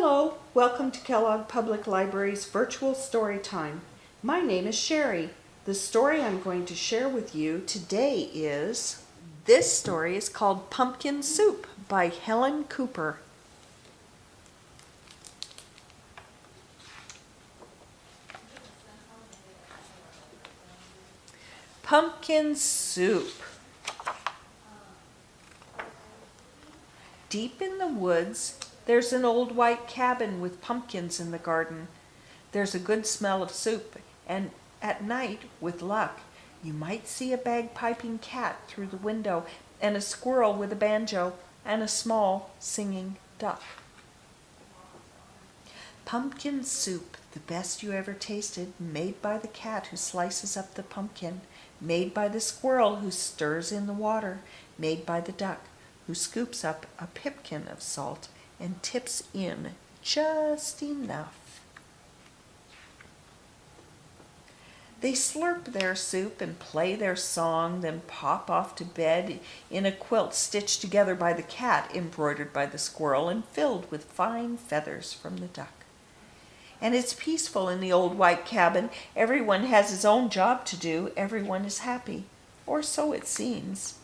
Hello, welcome to Kellogg Public Library's virtual story time. My name is Sherry. The story I'm going to share with you today this story is called Pumpkin Soup by Helen Cooper. Pumpkin soup. Deep in the woods, there's an old white cabin with pumpkins in the garden. There's a good smell of soup, and at night, with luck, you might see a bagpiping cat through the window, and a squirrel with a banjo, and a small singing duck. Pumpkin soup, the best you ever tasted, made by the cat who slices up the pumpkin, made by the squirrel who stirs in the water, made by the duck who scoops up a pipkin of salt and tips in just enough. They slurp their soup and play their song, then pop off to bed in a quilt stitched together by the cat, embroidered by the squirrel, and filled with fine feathers from the duck. And it's peaceful in the old white cabin. Everyone has his own job to do. Everyone is happy, or so it seems.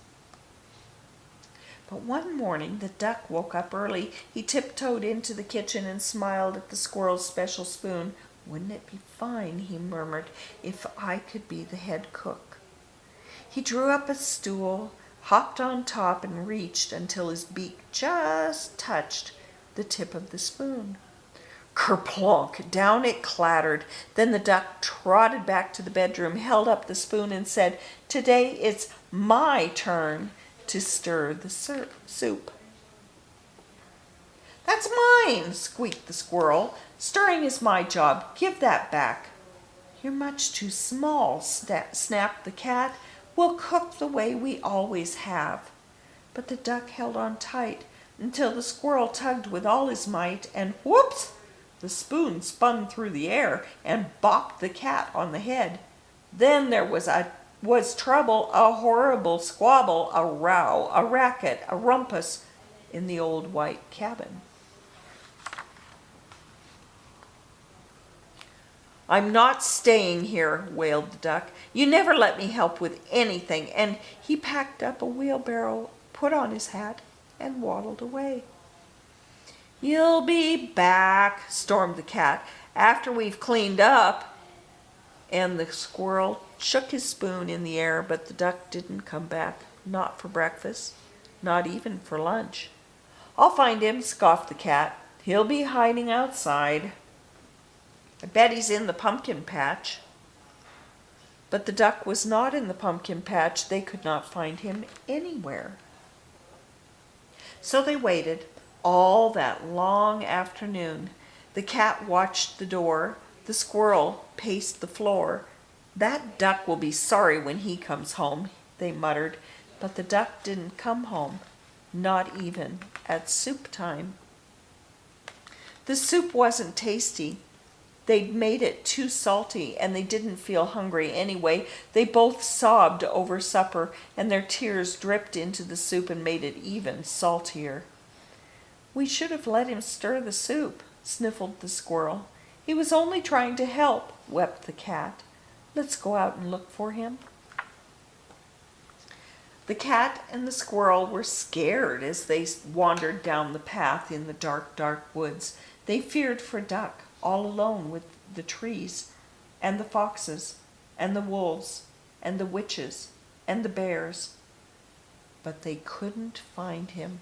But one morning the duck woke up early. He tiptoed into the kitchen and smiled at the squirrel's special spoon. "Wouldn't it be fine," he murmured, "if I could be the head cook?" He drew up a stool, hopped on top, and reached until his beak just touched the tip of the spoon. Kerplunk! Down it clattered. Then the duck trotted back to the bedroom, held up the spoon, and said, "Today it's my turn to stir the soup." "That's mine," squeaked the squirrel. "Stirring is my job. Give that back." "You're much too small," snapped the cat. "We'll cook the way we always have." But the duck held on tight until the squirrel tugged with all his might, and whoops! The spoon spun through the air and bopped the cat on the head. Then there was trouble, a horrible squabble, a row, a racket, a rumpus in the old white cabin. "I'm not staying here," wailed the duck. "You never let me help with anything." And he packed up a wheelbarrow, put on his hat, and waddled away. "You'll be back," stormed the cat, "after we've cleaned up." And the squirrel shook his spoon in the air, but the duck didn't come back, not for breakfast, not even for lunch. "I'll find him," scoffed the cat. "He'll be hiding outside. I bet he's in the pumpkin patch." But the duck was not in the pumpkin patch. They could not find him anywhere. So they waited all that long afternoon. The cat watched the door. The squirrel paced the floor. "That duck will be sorry when he comes home," they muttered. But the duck didn't come home, not even at soup time. The soup wasn't tasty. They'd made it too salty, and they didn't feel hungry anyway. They both sobbed over supper, and their tears dripped into the soup and made it even saltier. "We should have let him stir the soup," sniffled the squirrel. "He was only trying to help," wept the cat. "Let's go out and look for him." The cat and the squirrel were scared as they wandered down the path in the dark, dark woods. They feared for Duck, all alone with the trees, and the foxes, and the wolves, and the witches, and the bears. But they couldn't find him.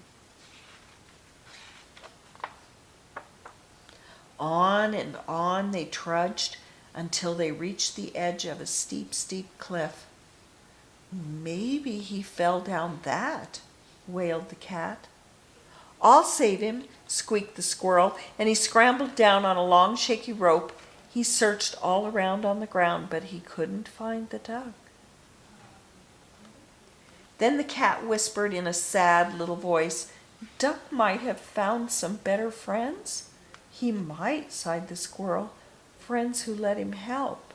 On and on they trudged until they reached the edge of a steep, steep cliff. "Maybe he fell down that," wailed the cat. "I'll save him," squeaked the squirrel, and he scrambled down on a long, shaky rope. He searched all around on the ground, but he couldn't find the duck. Then the cat whispered in a sad little voice, "Duck might have found some better friends." "He might," sighed the squirrel, "friends who let him help."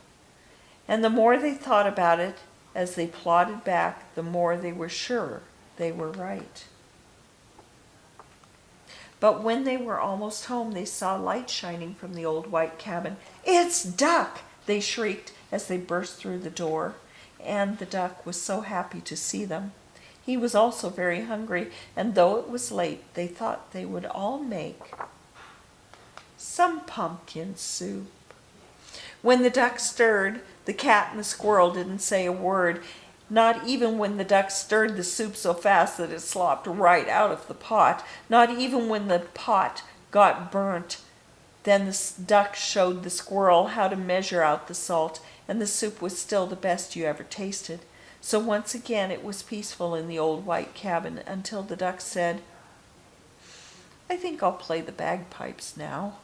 And the more they thought about it, as they plodded back, the more they were sure they were right. But when they were almost home, they saw light shining from the old white cabin. "It's Duck!" they shrieked as they burst through the door. And the duck was so happy to see them. He was also very hungry, and though it was late, they thought they would all make some pumpkin soup. When the duck stirred, the cat and the squirrel didn't say a word, not even when the duck stirred the soup so fast that it slopped right out of the pot, not even when the pot got burnt. Then the duck showed the squirrel how to measure out the salt, and the soup was still the best you ever tasted. So once again it was peaceful in the old white cabin until the duck said, "I think I'll play the bagpipes now."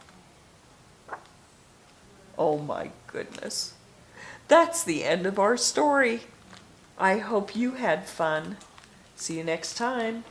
Oh my goodness. That's the end of our story. I hope you had fun. See you next time.